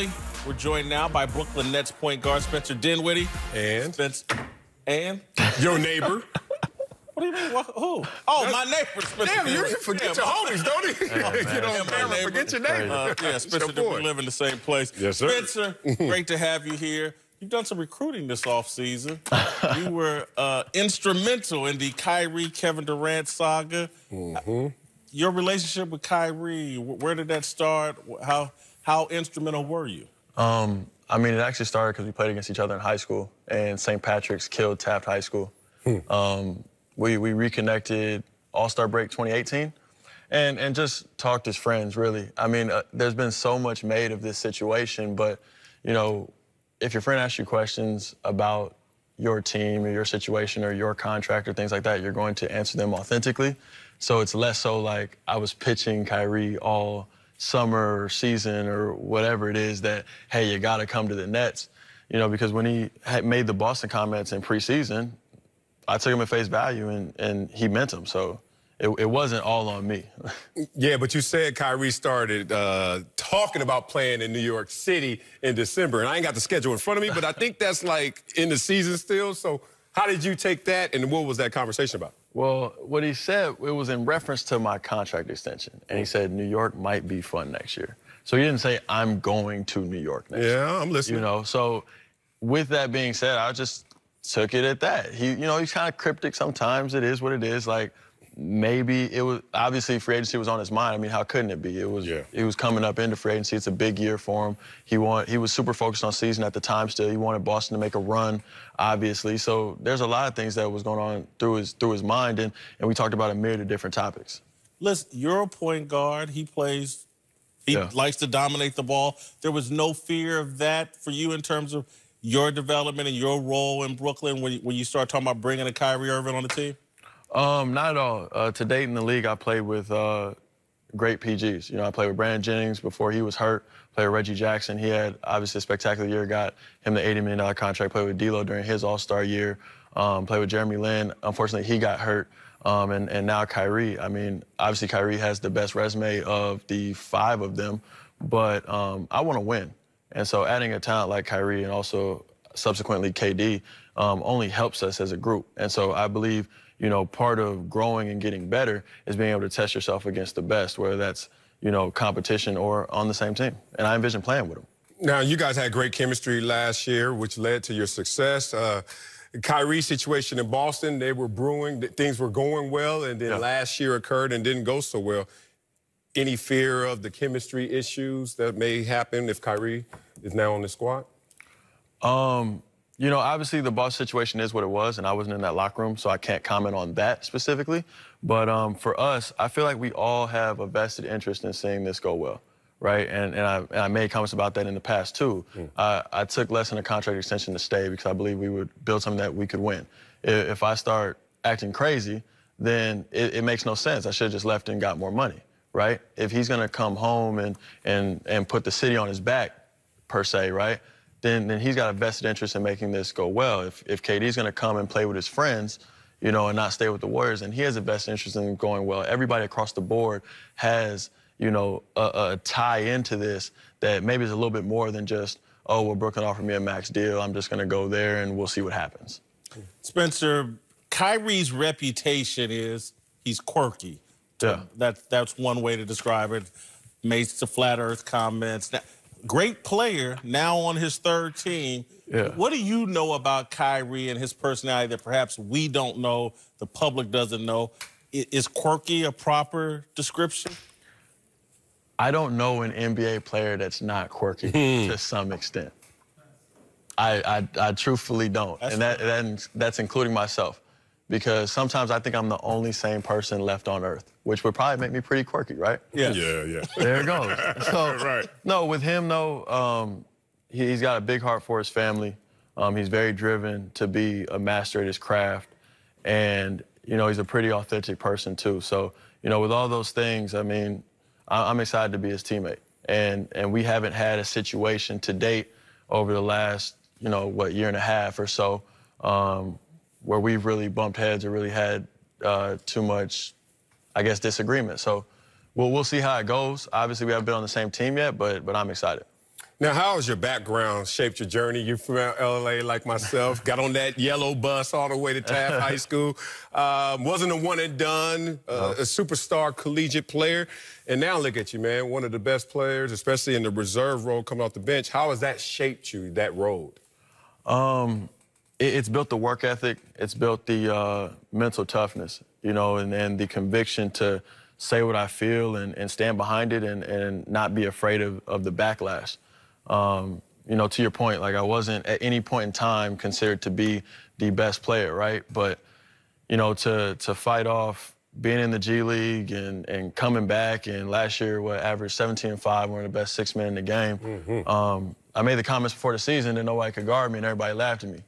family. We're joined now by Brooklyn Nets point guard Spencer Dinwiddie. And? And? Your neighbor. What do you mean? Who? Oh, my neighbor, Spencer. Damn, you forget your homies, don't you? Get on camera, forget your neighbor. Yeah, Spencer, we live in the same place. Yes, sir. Spencer, great to have you here. You've done some recruiting this offseason. You were instrumental in the Kyrie-Kevin Durant saga. Your relationship with Kyrie, where did that start? How instrumental were you? I mean, it actually started because we played against each other in high school, and St. Patrick's killed Taft High School. We reconnected All-Star break 2018 and just talked as friends, really. I mean, there's been so much made of this situation, but, you know, if your friend asks you questions about your team or your situation or your contract or things like that, you're going to answer them authentically. So it's less so like I was pitching Kyrie all summer or season or whatever it is that, hey, you got to come to the Nets. You know, because when he had made the Boston comments in preseason, I took him at face value and he meant them. So it wasn't all on me. Yeah, but you said Kyrie started talking about playing in New York City in December. And I ain't got the schedule in front of me, but I think that's like in the season still. So how did you take that and what was that conversation about? Well, what he said, it was in reference to my contract extension. And he said New York might be fun next year. So he didn't say I'm going to New York next year. Yeah, I'm listening. You know, so with that being said, I just took it at that. You know, he's kind of cryptic sometimes. It is what it is. Like, maybe it was, obviously free agency was on his mind. I mean, how couldn't it be? It was, He was coming up into free agency. It's a big year for him. He was super focused on season at the time still. He wanted Boston to make a run, obviously. So there's a lot of things that was going on through his mind, and we talked about a myriad of different topics. Listen, you're a point guard. He likes to dominate the ball. There was no fear of that for you in terms of your development and your role in Brooklyn when you start talking about bringing a Kyrie Irving on the team? Not at all. To date in the league, I played with great PGs. You know, I played with Brandon Jennings before he was hurt. Played with Reggie Jackson. He had obviously a spectacular year. Got him the $80 million contract. Played with D'Lo during his All-Star year. Played with Jeremy Lin. Unfortunately, he got hurt. And now Kyrie. I mean, obviously Kyrie has the best resume of the 5 of them, but I want to win. And so adding a talent like Kyrie and also subsequently KD only helps us as a group. And so I believe, you know, part of growing and getting better is being able to test yourself against the best, whether that's, you know, competition or on the same team. And I envision playing with them. Now, you guys had great chemistry last year, which led to your success. Kyrie's situation in Boston, they were brewing, things were going well, and then last year occurred and didn't go so well. Any fear of the chemistry issues that may happen if Kyrie is now on the squad? You know, obviously the Boston situation is what it was, and I wasn't in that locker room, so I can't comment on that specifically. But for us, I feel like we all have a vested interest in seeing this go well, right? And I made comments about that in the past, too. I took less than a contract extension to stay because I believe we would build something that we could win. If I start acting crazy, then it makes no sense. I should have just left and got more money, right? If he's going to come home and put the city on his back, per se, right? Then he's got a vested interest in making this go well. If KD's going to come and play with his friends, you know, and not stay with the Warriors, and he has a vested interest in going well. Everybody across the board has, you know, a tie into this that maybe is a little bit more than just, oh, well, Brooklyn offered me a max deal. I'm just going to go there and we'll see what happens. Spencer, Kyrie's reputation is he's quirky. Yeah. That's one way to describe it. Makes the flat earth comments. Great player, now on his 3rd team. What do you know about Kyrie and his personality that perhaps we don't know, the public doesn't know? Is quirky a proper description? I don't know an NBA player that's not quirky to some extent. I truthfully don't, that's including myself. Because sometimes I think I'm the only sane person left on earth, which would probably make me pretty quirky, right? Yeah. There it goes. So, no, with him, though, he's got a big heart for his family. He's very driven to be a master at his craft. And, you know, he's a pretty authentic person, too. So, you know, with all those things, I mean, I'm excited to be his teammate. And we haven't had a situation to date over the last, you know, what, year and a half or so, where we've really bumped heads or really had too much, I guess, disagreement. So we'll see how it goes. Obviously, we haven't been on the same team yet, but I'm excited. Now, how has your background shaped your journey? You're from LA like myself, got on that yellow bus all the way to Taft High School. Wasn't a one and done, a superstar collegiate player. And now look at you, man, one of the best players, especially in the reserve role coming off the bench. How has that shaped you, that road? It's built the work ethic. It's built the mental toughness, you know, and the conviction to say what I feel and stand behind it and not be afraid of the backlash. You know, to your point, like I wasn't at any point in time considered to be the best player, right? But, you know, to fight off being in the G League and coming back, and last year, averaged 17 and 5, one of the best 6 men in the game. I made the comments before the season that nobody could guard me, and everybody laughed at me,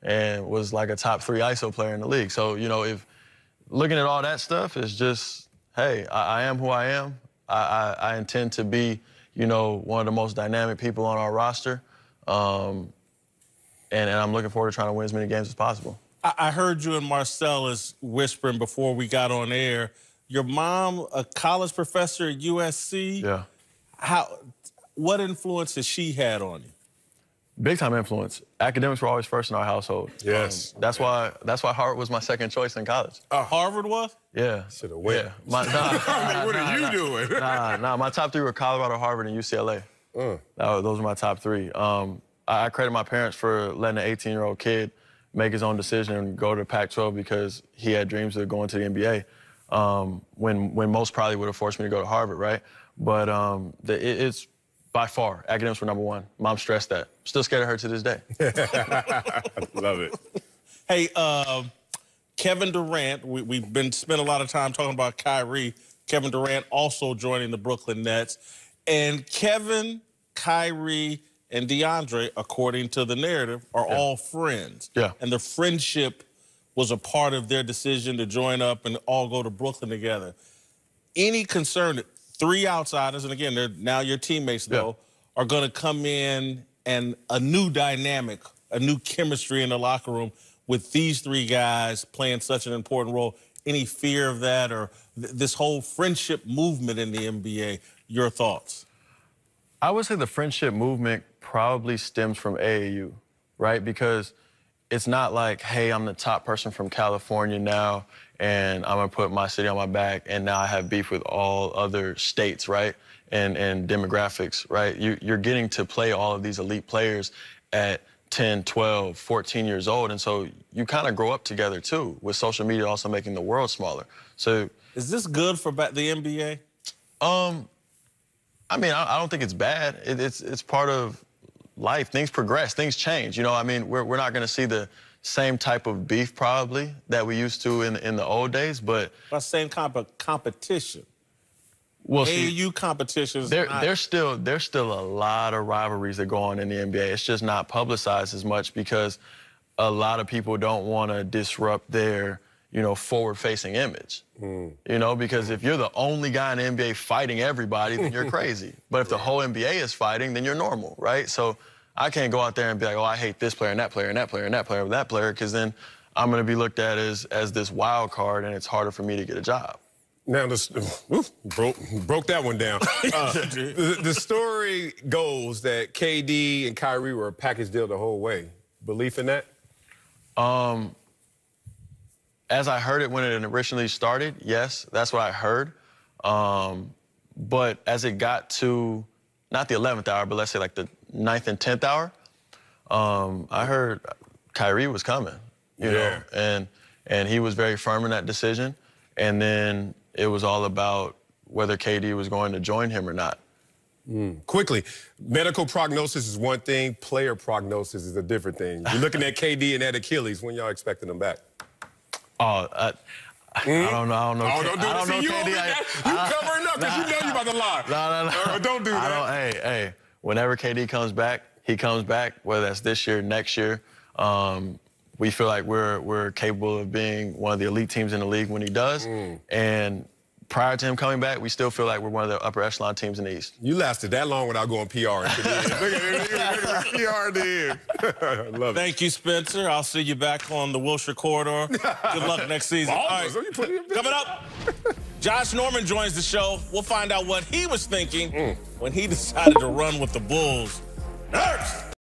and was like a top 3 ISO player in the league. So, you know, if looking at all that stuff is just, hey, I am who I am. I intend to be, you know, one of the most dynamic people on our roster. And I'm looking forward to trying to win as many games as possible. I heard you and Marcellus whispering before we got on air. Your mom, a college professor at USC. Yeah. What influence has she had on you? Big time influence. Academics were always first in our household. Yes. That's why Harvard was my second choice in college. Harvard was? Yeah. Should have went. Yeah. What are you doing? My top 3 were Colorado, Harvard, and UCLA. Those were my top 3. I credit my parents for letting an 18-year-old kid make his own decision and go to Pac-12 because he had dreams of going to the NBA. When most probably would have forced me to go to Harvard, right? But it's by far, academics were number 1. Mom stressed that. Still scared of her to this day. Love it. Hey, Kevin Durant, we've spent a lot of time talking about Kyrie. Kevin Durant also joining the Brooklyn Nets. And Kevin, Kyrie, and DeAndre, according to the narrative, are all friends. Yeah. And the friendship was a part of their decision to join up and all go to Brooklyn together. Any concern that 3 outsiders, and again, they're now your teammates, though, are going to come in and a new dynamic, a new chemistry in the locker room with these 3 guys playing such an important role? Any fear of that, or this whole friendship movement in the NBA? Your thoughts? I would say the friendship movement probably stems from AAU, right? Because it's not like, hey, I'm the top person from California now, and I'm going to put my city on my back, and now I have beef with all other states, right? And demographics, right? You're getting to play all of these elite players at 10, 12, 14 years old, and so you kind of grow up together, too, with social media also making the world smaller. So is this good for the NBA? I mean, I don't think it's bad. It's part of life. Things progress. Things change. You know, I mean, we're not going to see the same type of beef probably that we used to in the old days, but same kind of competition. Well, AAU competitions. There's still a lot of rivalries that go on in the NBA. It's just not publicized as much because a lot of people don't want to disrupt their, you know, forward-facing image. You know, because if you're the only guy in the NBA fighting everybody, then you're crazy. But if the whole NBA is fighting, then you're normal, right? So I can't go out there and be like, oh, I hate this player and that player and that player and that player and that player, because then I'm going to be looked at as this wild card, and it's harder for me to get a job. Now, broke that one down. The story goes that KD and Kyrie were a package deal the whole way. Belief in that? As I heard it when it originally started, yes, that's what I heard. But as it got to, not the 11th hour, but let's say like the 9th and 10th hour, I heard Kyrie was coming, you know, and he was very firm in that decision. And then it was all about whether KD was going to join him or not. Quickly, medical prognosis is one thing, player prognosis is a different thing. You're looking at KD and that Achilles. When y'all expecting them back? Oh, I don't know. Oh, don't do this. You covering up because you know you about to lie. No. Don't do that. Hey, whenever KD comes back, he comes back, whether that's this year, next year. We feel like we're capable of being one of the elite teams in the league when he does. And prior to him coming back, we still feel like we're one of the upper echelon teams in the East. You lasted that long without going PR into the end. Look at PR in the end. I love it. Thank you, Spencer. I'll see you back on the Wilshire Corridor. Good luck next season. All right. Coming up, Josh Norman joins the show. We'll find out what he was thinking when he decided to run with the Bulls Nurse!